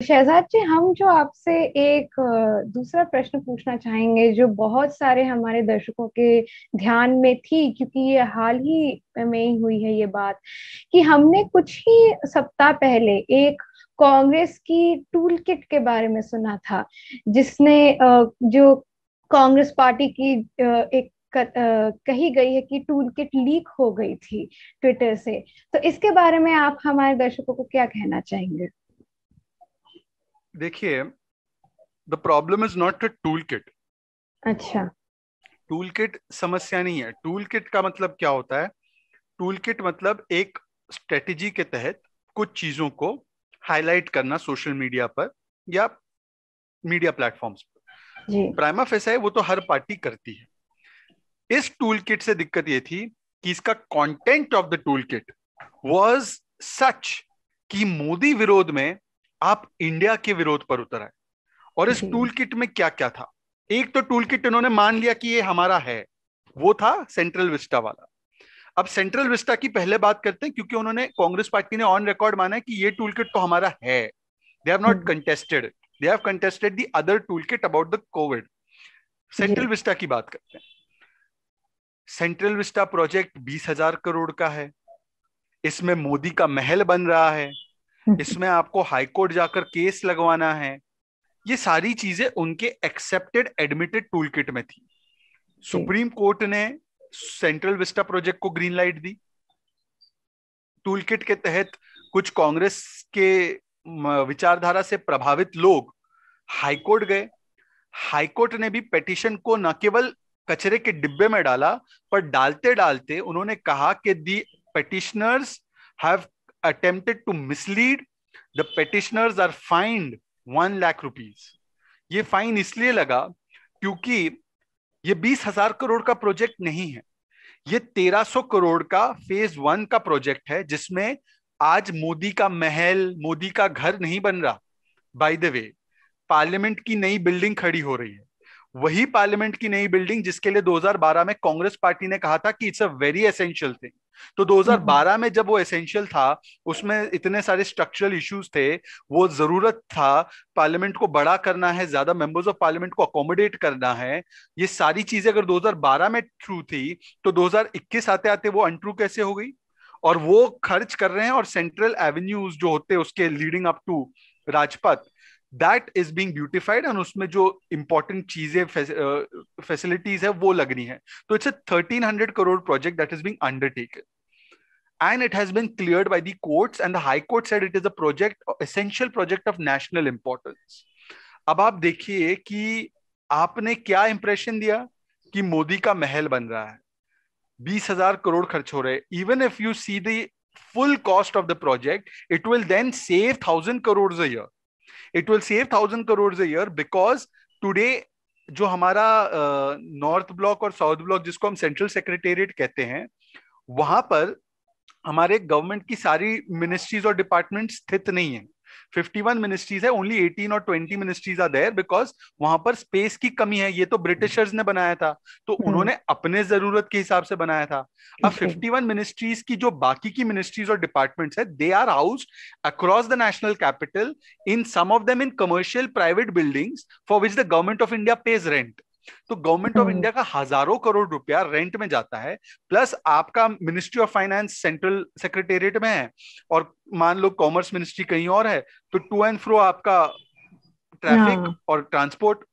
शहजाद जी, हम जो आपसे एक दूसरा प्रश्न पूछना चाहेंगे, जो बहुत सारे हमारे दर्शकों के ध्यान में थी, क्योंकि ये हाल ही में ही हुई है ये बात, कि हमने कुछ ही सप्ताह पहले एक कांग्रेस की टूल किट के बारे में सुना था, जिसने जो कांग्रेस पार्टी की एक कही गई है कि टूल किट लीक हो गई थी ट्विटर से। तो इसके बारे में आप हमारे दर्शकों को क्या कहना चाहेंगे? देखिए, the problem is not a tool kit. अच्छा। टूल किट समस्या नहीं है। टूल किट का मतलब क्या होता है? टूल किट मतलब एक स्ट्रेटेजी के तहत कुछ चीजों को हाईलाइट करना सोशल मीडिया पर या मीडिया प्लेटफॉर्म्स पर। जी। प्राइमा फेसा है वो तो हर पार्टी करती है। इस टूल किट से दिक्कत ये थी कि इसका content of the tool kit was such कि मोदी विरोध में आप इंडिया के विरोध पर उतर आए। और इस जी। टूल किट में क्या क्या था? एक तो टूल किट इन्होंने मान लिया कि ये हमारा है, वो था सेंट्रल विस्टा वाला। अब सेंट्रल विस्टा की पहले बात करते हैं, क्योंकि उन्होंने, कांग्रेस पार्टी ने ऑन रिकॉर्ड माना है कि ये टूल किट तो हमारा है। They have not hmm. Contested, they have contested the other tool kit about the Covid. Central G. Vista की बात करते हैं। सेंट्रल विस्टा प्रोजेक्ट 20,000 करोड़ का है। इसमें मोदी का महल बन रहा है। इसमें आपको हाईकोर्ट जाकर केस लगवाना है। ये सारी चीजें उनके एक्सेप्टेड एडमिटेड टूल किट में थी। जी। सुप्रीम कोर्ट ने सेंट्रल विस्टा प्रोजेक्ट को ग्रीन लाइट दी। टूल किट के तहत कुछ कांग्रेस के विचारधारा से प्रभावित लोग हाईकोर्ट गए। हाईकोर्ट ने भी पेटिशन को न केवल कचरे के डिब्बे में डाला, पर डालते डालते उन्होंने कहा कि the petitioners have attempted to mislead, the petitioners are fined 1 lakh rupees. ये फाइन इसलिए लगा क्योंकि ये 20,000 करोड़ का प्रोजेक्ट नहीं है। ये 1,300 करोड़ का फेज 1 का प्रोजेक्ट है, जिसमें आज मोदी का महल, मोदी का घर नहीं बन रहा। बाय द वे, पार्लियामेंट की नई बिल्डिंग खड़ी हो रही है। वही पार्लियामेंट की नई बिल्डिंग जिसके लिए 2012 में कांग्रेस पार्टी ने कहा था कि it's a very essential thing. तो हम्म। 2012 में जब वो एसेंशियल था, उसमें इतने सारे स्ट्रक्चरल इश्यूज थे, वो जरूरत था, पार्लियामेंट को बड़ा करना है, ज्यादा मेंबर्स ऑफ पार्लियामेंट को अकोमोडेट करना है। ये सारी चीजें अगर 2012 में ट्रू थी, तो 2021 आते आते वो अनट्रू कैसे हो गई? और वो खर्च कर रहे हैं, और सेंट्रल एवेन्यूज जो होते हैं उसके leading up to Rajpath, that is being beautified, और उसमें जो इंपॉर्टेंट चीजें, फैसिलिटीज है, वो लगनी है। तो it's a 1,300 crore project that is being undertaken, and it has been cleared by the courts, and the high court said it is a project, essential project of national importance. अब आप देखिए कि आपने क्या इंप्रेशन दिया कि मोदी का महल बन रहा है, 20,000 करोड़ खर्च हो रहे। Even if you see the full cost of the project, it will then save 1,000 crores a year. It will save 1,000 crores a year because today जो हमारा नॉर्थ ब्लॉक और साउथ ब्लॉक, जिसको हम सेंट्रल सेक्रेटेरिएट कहते हैं, वहां पर हमारे गवर्नमेंट की सारी मिनिस्ट्रीज और डिपार्टमेंट स्थित नहीं है। 51 मिनिस्ट्रीज है, ओनली 18 और 20 मिनिस्ट्रीज आर देयर, बिकॉज वहां पर स्पेस की कमी है। ये तो ब्रिटिशर्स ने बनाया था, तो हम्म। उन्होंने अपने जरूरत के हिसाब से बनाया था। अब जी। 51 मिनिस्ट्रीज की जो बाकी की मिनिस्ट्रीज और डिपार्टमेंट्स है, they are housed across the national capital, in some of them in commercial private buildings for which the government of India pays rent. तो गवर्नमेंट ऑफ हम्म। इंडिया का हजारों करोड़ रुपया रेंट में जाता है। प्लस आपका ministry of finance central secretariat में है, और मान लो कॉमर्स मिनिस्ट्री कहीं और है, तो टू एंड फ्रो आपका ट्रैफिक हाँ। और transport.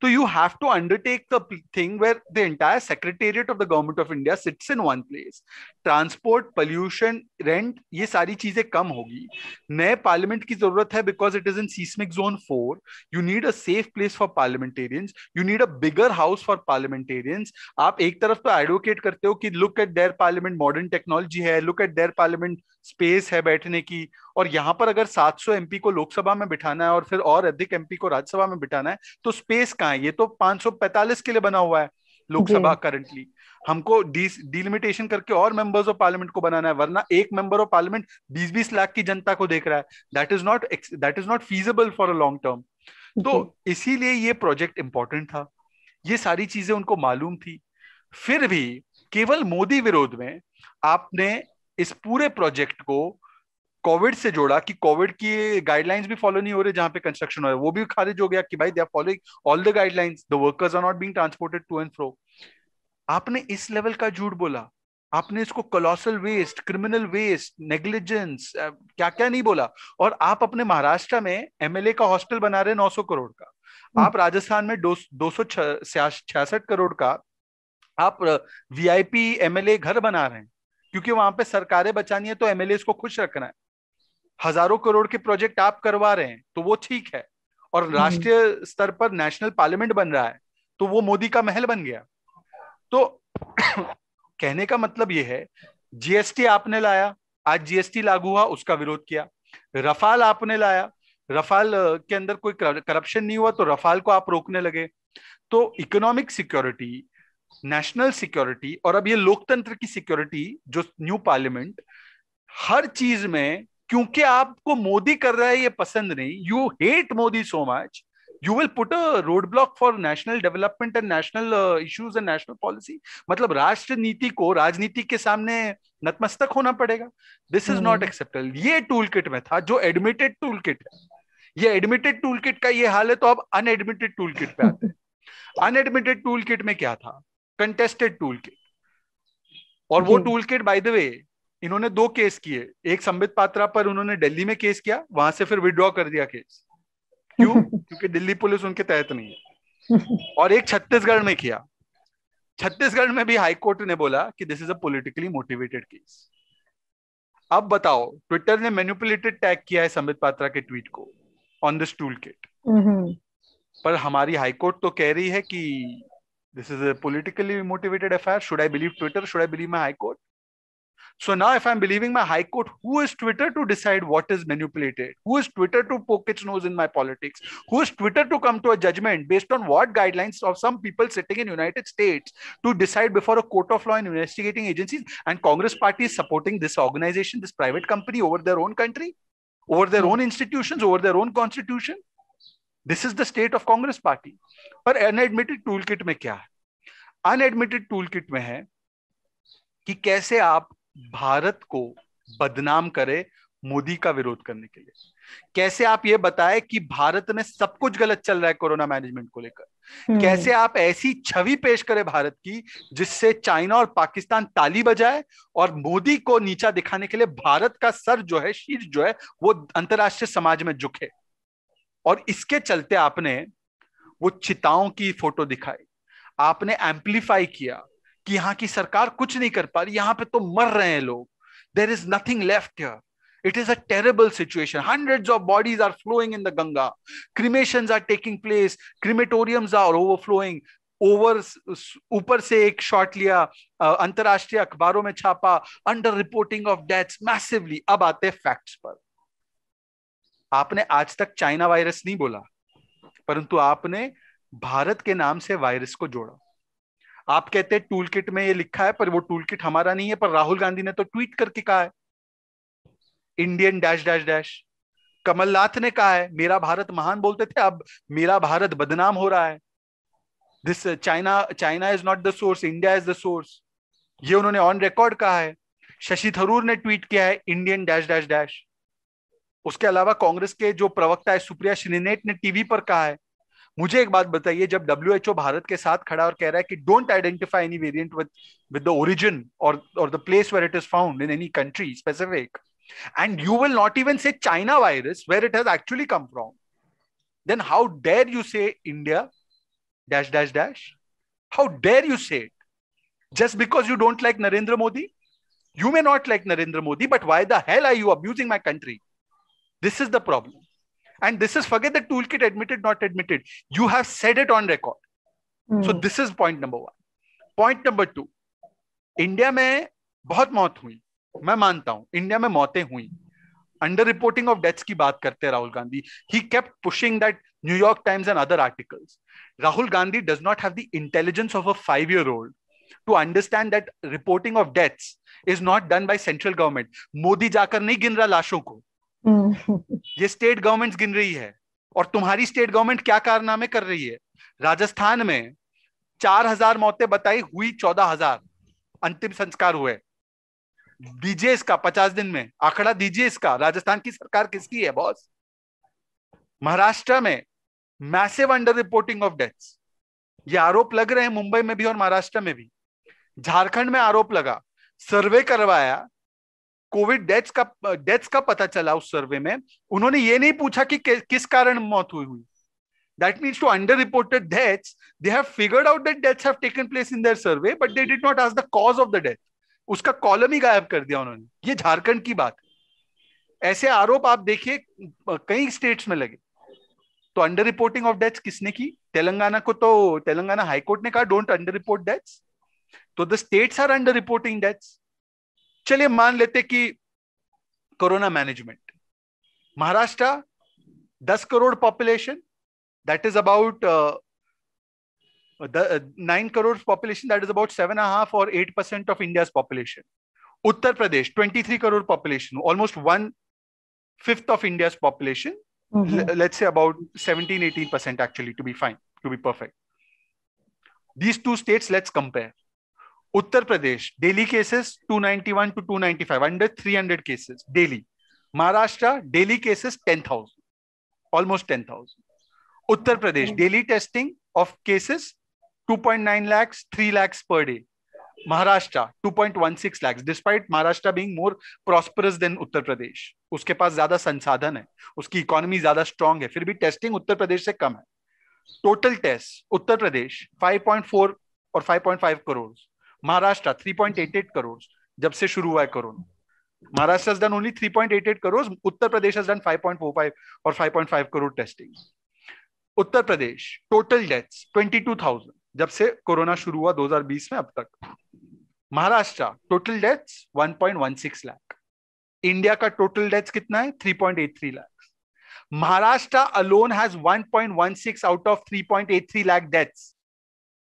So you have to undertake the thing where the entire secretariat of the government of India sits in one place. Transport, pollution, rent, ये सारी चीजें कम होगी। नए पार्लियामेंट की जरूरत है because it is in seismic zone 4. You need a safe place for parliamentarians. You need a bigger house for parliamentarians. आप एक तरफ तो एडवोकेट करते हो कि look at their parliament, modern technology है, look at their parliament, space है बैठने की, और यहां पर अगर 700 एमपी को लोकसभा में बिठाना है और फिर और अधिक एमपी को राज्यसभा में बिठाना है, तो स्पेस कहाँ है? ये तो 545 के लिए बना हुआ है जी। लोकसभा करंटली। हमको डिलिमिटेशन करके और मेंबर्स ऑफ पार्लियामेंट को बनाना है, वरना एक मेंबर ऑफ पार्लियामेंट 20-20 लाख की जनता को देख रहा है। That is not feasible for a long term. तो जी। इसीलिए ये प्रोजेक्ट इंपॉर्टेंट था। ये सारी चीजें उनको मालूम थी। फिर भी केवल मोदी विरोध में आपने इस पूरे प्रोजेक्ट को कोविड से जोड़ा कि कोविड की गाइडलाइंस भी फॉलो नहीं हो रहे जहां पे कंस्ट्रक्शन हो रहा है, वो भी खारिज हो गया कि भाई they are following all the guidelines, the workers are not being transported to and fro. आपने इस लेवल का झूठ बोला, आपने इसको colossal waste, criminal waste, negligence, क्या क्या नहीं बोला। और आप अपने महाराष्ट्र में एमएलए का हॉस्टल बना रहे हैं 900 करोड़ का, आप राजस्थान में 266 करोड़ का आप वीआईपी एमएलए घर बना रहे हैं, क्योंकि वहां पे सरकारें बचानी है तो एमएलए को खुश रखना है। हजारों करोड़ के प्रोजेक्ट आप करवा रहे हैं तो वो ठीक है, और राष्ट्रीय स्तर पर नेशनल पार्लियामेंट बन रहा है तो वो मोदी का महल बन गया। तो कहने का मतलब ये है, जीएसटी आपने लाया, आज जीएसटी लागू हुआ, उसका विरोध किया। रफाल आपने लाया, रफाल के अंदर कोई करप्शन नहीं हुआ तो रफाल को आप रोकने लगे। तो इकोनॉमिक सिक्योरिटी, नेशनल सिक्योरिटी, और अब ये लोकतंत्र की सिक्योरिटी जो न्यू पार्लियामेंट, हर चीज में, क्योंकि आपको मोदी कर रहा है ये पसंद नहीं, you hate Modi so much, you will put a road block for national development and national issues and national policy. मतलब राष्ट्र नीति को राजनीति के सामने नतमस्तक होना पड़ेगा। This is not acceptable. ये टूल किट में था जो एडमिटेड टूल किट है। ये एडमिटेड टूल किट का ये हाल है, तो अब अनएडमिटेड टूल किट पे आते हैं। अनएडमिटेड टूल किट में क्या था? Contested tool kit. और वो tool kit by the way इन्होंने 2 केस किए, एक संबित पात्रा पर उन्होंने दिल्ली में केस किया, वहां से फिर विड्रॉ कर दिया केस। क्यों? क्योंकि दिल्ली पुलिस उनके तहत नहीं है। और एक छत्तीसगढ़ में किया, छत्तीसगढ़ में भी हाईकोर्ट ने बोला कि this is a politically motivated case. अब बताओ, ट्विटर ने मैनिपुलेटेड टैग किया है संबित पात्रा के ट्वीट को ऑन दिस टूल किट, पर हमारी हाईकोर्ट तो कह रही है कि this is a politically motivated affair. Should I believe Twitter? Should I believe my high court? So now if I'm believing my high court, who is Twitter to decide what is manipulated? Who is Twitter to poke its nose in my politics? Who is Twitter to come to a judgment based on what guidelines of some people sitting in United States to decide before a court of law and investigating agencies? And Congress party is supporting this organization, this private company over their own country, over their own institutions, over their own constitution. This is the state of Congress party. पर अनएडमिटेड tool kit में क्या है? अनएडमिटेड tool kit में है कि कैसे आप भारत को बदनाम करे मोदी का विरोध करने के लिए, कैसे आप ये बताएं कि भारत में सब कुछ गलत चल रहा है कोरोना मैनेजमेंट को लेकर, कैसे आप ऐसी छवि पेश करें भारत की जिससे चाइना और पाकिस्तान ताली बजाए और मोदी को नीचा दिखाने के लिए भारत का सर जो है, शीर्ष जो है, वो अंतरराष्ट्रीय समाज में झुके। और इसके चलते आपने वो चिताओं की फोटो दिखाई, आपने एम्पलीफाई किया कि यहाँ की सरकार कुछ नहीं कर पा रही, यहाँ पे तो मर रहे हैं लोग, there is nothing left here, it is a terrible situation, hundreds of bodies are flowing in the Ganga, cremations are taking place, crematoriums are overflowing. ऊपर से एक शॉट लिया, अंतरराष्ट्रीय अखबारों में छापा, under reporting of deaths massively. अब आते फैक्ट्स पर। आपने आज तक चाइना वायरस नहीं बोला, परंतु आपने भारत के नाम से वायरस को जोड़ा। आप कहते हैं टूल किट में ये लिखा है, पर वो टूल किट हमारा नहीं है। पर राहुल गांधी ने तो ट्वीट करके कहा है Indian dash dash dash. Kamal Nath ने कहा है मेरा भारत महान बोलते थे, अब मेरा भारत बदनाम हो रहा है। This China is not the source, India is the source, ये उन्होंने ऑन रिकॉर्ड कहा है। शशि थरूर ने ट्वीट किया है इंडियन डैश डैश डैश। उसके अलावा कांग्रेस के जो प्रवक्ता है सुप्रिया श्रीनेट ने टीवी पर कहा है। मुझे एक बात बताइए, जब डब्ल्यूएचओ भारत के साथ खड़ा और कह रहा है कि don't identify any variant with the origin और the place where it is found in any country specific, and you will not even say China virus where it has actually come from, then how dare you say India dash dash dash? How dare you say it just because you don't like Narendra Modi? You may not like Narendra Modi, but why the hell are you abusing my country? This is the problem. And this is, forget the toolkit, admitted, not admitted. You have said it on record. So this is point number 1. Point number 2. India में बहुत मौत हुई, मैं मानता हूं India में मौतें हुई। अंडर रिपोर्टिंग ऑफ डेथ्स की बात करते हैं Rahul Gandhi. He kept pushing that New York Times and other articles. Rahul Gandhi does not have the intelligence of a 5-year-old to understand that reporting of deaths is not done by central government. Modi जाकर नहीं गिन रहा लाशों को, ये state governments गिन रही है। और तुम्हारी स्टेट गवर्नमेंट क्या कारनामे कर रही है? राजस्थान में 4,000 मौतें बताई, हुई 14,000, अंतिम संस्कार हुए। दीजिए इसका 50 दिन में आंकड़ा दीजिए इसका। राजस्थान की सरकार किसकी है बॉस? महाराष्ट्र में massive under reporting of deaths, ये आरोप लग रहे हैं मुंबई में भी और महाराष्ट्र में भी। झारखंड में आरोप लगा, सर्वे करवाया, कोविड डेथ्स का पता चला उस सर्वे में, उन्होंने ये नहीं पूछा कि किस कारण मौत हुई। That means to under-reported deaths, they have figured out that deaths have taken place in their survey, but they did not ask the cause of the death. उसका कॉलम ही गायब कर दिया उन्होंने। ये झारखंड की बात है। ऐसे आरोप आप देखिए कई स्टेट्स में लगे। तो अंडर रिपोर्टिंग ऑफ डेथ्स किसने की? तेलंगाना को तो तेलंगाना हाईकोर्ट ने कहा डोंट अंडर रिपोर्ट डेथ्स, तो the states are under reporting deaths. चलिए मान लेते कि corona management, Maharashtra 10 crore population, that is about 9 crores population, that is about 7.5 or 8% of India's population. Uttar Pradesh 23 crore population, almost 1/5 of India's population. Let's say about 17-18% actually, to be fine, to be perfect. These two states, let's compare. Uttar Pradesh daily cases 291 to 295, under 300 cases daily. Maharashtra daily cases 10,000, almost 10,000. Uttar Pradesh daily testing of cases 2.9 lakhs, 3 lakhs per day. Maharashtra 2.16 lakhs, despite Maharashtra being more prosperous than Uttar Pradesh. उसके पास ज्यादा संसाधन है, उसकी economy ज्यादा strong है, फिर भी testing Uttar Pradesh से कम है। टोटल टेस्ट उत्तर प्रदेश 5.4 और 5.5 करोड़, महाराष्ट्र 3.88 करोड़ जब से शुरू हुआ है corona. Maharashtra has done only 3.88 crores, Uttar Pradesh has done 5.45 और 5.5 crore testing. Uttar Pradesh total deaths 22,000 जब से कोरोना शुरू हुआ 2020 में अब तक। Maharashtra total deaths 1.16 lakh. India का टोटल डेथ्स कितना है? 3.83 lakh. Maharashtra alone has 1.16 out of 3.83 lakh deaths,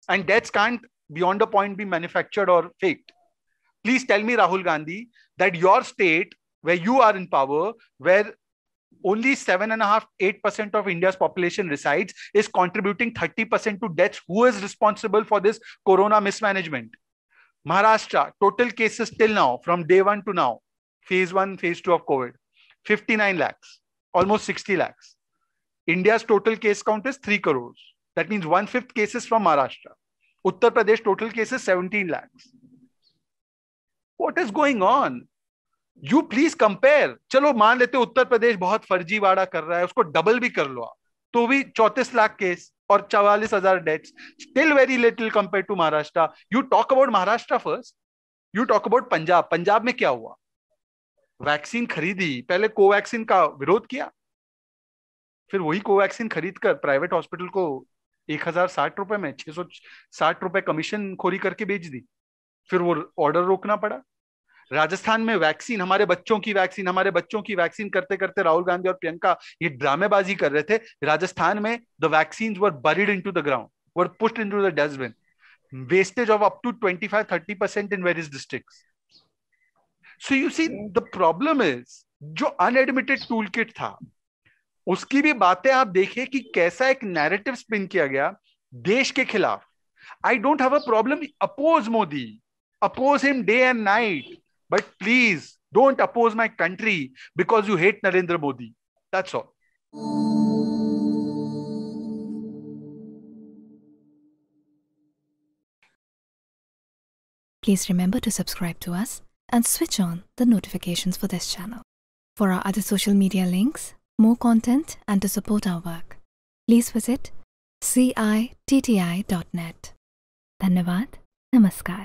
and deaths can't beyond a point be manufactured और faked. Please tell me Rahul Gandhi that your state where you are in power, where only 7.5-8% of India's population resides, is contributing 30% to deaths. Who is responsible for this corona mismanagement? Maharashtra total cases till now, from day 1 to now, phase 1, phase 2 of COVID, 59 lakhs, almost 60 lakhs. India's total case count is 3 crores. That means 1/5 cases from Maharashtra. Uttar Pradesh total cases 17 lakhs. What is going on? You please compare. चलो मान लेते उत्तर प्रदेश बहुत फर्जीवाड़ा कर रहा है, उसको double भी कर लो तो भी 34 लाख केस और 44,000 deaths, still very little compare to Maharashtra. You talk about Maharashtra first, you talk about Punjab. Punjab में क्या हुआ? वैक्सीन खरीदी, पहले कोवैक्सीन का विरोध किया, फिर वही कोवैक्सीन खरीद कर प्राइवेट हॉस्पिटल को 1,060 रुपए में 660 रुपए कमीशन खोरी करके बेच दी, फिर वो ऑर्डर रोकना पड़ा। राजस्थान में वैक्सीन, हमारे बच्चों की वैक्सीन करते करते राहुल गांधी और प्रियंका ये ड्रामेबाजी कर रहे थे। राजस्थान में the vaccines were buried into the ground, were pushed into the dustbin, wastage of up to 25-30% in various districts. So you see the problem is, जो अनएडमिटेड टूल किट था उसकी भी बातें आप देखिए कि कैसा एक नैरेटिव स्पिन किया गया देश के खिलाफ। I don't have a problem, oppose Modi, oppose him day and night, but please don't oppose my country because you hate Narendra Modi. That's all. Please remember to subscribe to us and switch on the notifications for this channel. For our other social media links, more content, and to support our work, please visit citti.net. Dhanyavad. Namaskar.